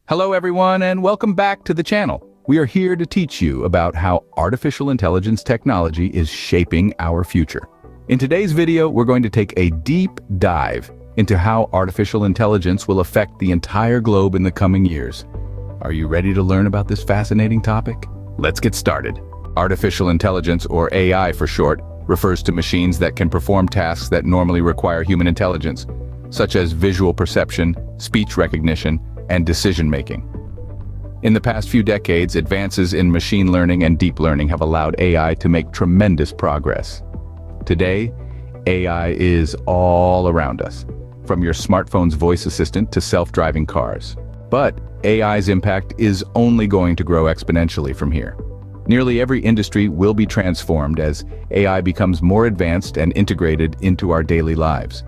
Hello everyone and welcome back to the channel. We are here to teach you about how artificial intelligence technology is shaping our future. In today's video, we're going to take a deep dive into how artificial intelligence will affect the entire globe in the coming years. Are you ready to learn about this fascinating topic? Let's get started. Artificial intelligence, or AI for short, refers to machines that can perform tasks that normally require human intelligence, such as visual perception, speech recognition, and decision-making. In the past few decades, advances in machine learning and deep learning have allowed AI to make tremendous progress. Today, AI is all around us, from your smartphone's voice assistant to self-driving cars. But AI's impact is only going to grow exponentially from here. Nearly every industry will be transformed as AI becomes more advanced and integrated into our daily lives.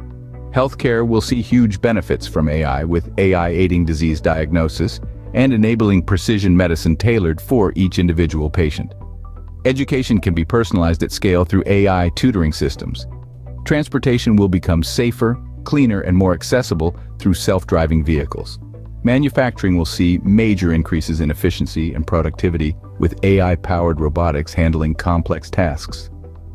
Healthcare will see huge benefits from AI, with AI aiding disease diagnosis and enabling precision medicine tailored for each individual patient. Education can be personalized at scale through AI tutoring systems. Transportation will become safer, cleaner, and more accessible through self-driving vehicles. Manufacturing will see major increases in efficiency and productivity, with AI-powered robotics handling complex tasks.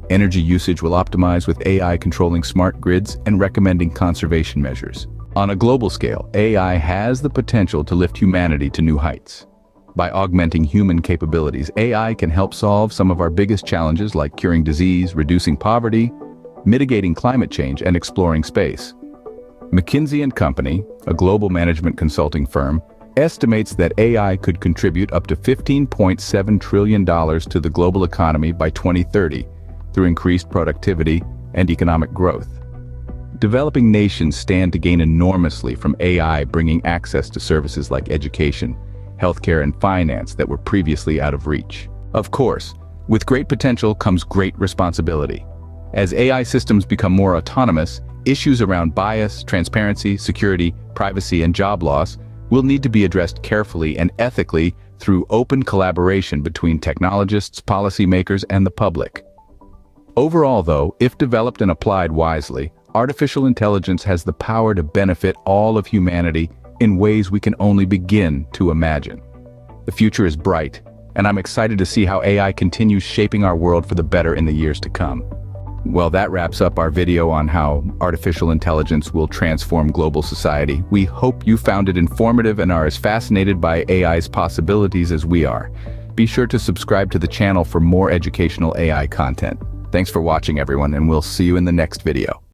Energy usage will optimize with AI controlling smart grids and recommending conservation measures. On a global scale, AI has the potential to lift humanity to new heights. By augmenting human capabilities, AI can help solve some of our biggest challenges like curing disease, reducing poverty, mitigating climate change, and exploring space. McKinsey & Company, a global management consulting firm, estimates that AI could contribute up to $15.7 trillion to the global economy by 2030, through increased productivity and economic growth. Developing nations stand to gain enormously from AI bringing access to services like education, healthcare, and finance that were previously out of reach. Of course, with great potential comes great responsibility. As AI systems become more autonomous, issues around bias, transparency, security, privacy, and job loss will need to be addressed carefully and ethically through open collaboration between technologists, policymakers, and the public. Overall, though, if developed and applied wisely, artificial intelligence has the power to benefit all of humanity in ways we can only begin to imagine. The future is bright, and I'm excited to see how AI continues shaping our world for the better in the years to come. Well, that wraps up our video on how artificial intelligence will transform global society. We hope you found it informative and are as fascinated by AI's possibilities as we are. Be sure to subscribe to the channel for more educational AI content. Thanks for watching, everyone, and we'll see you in the next video.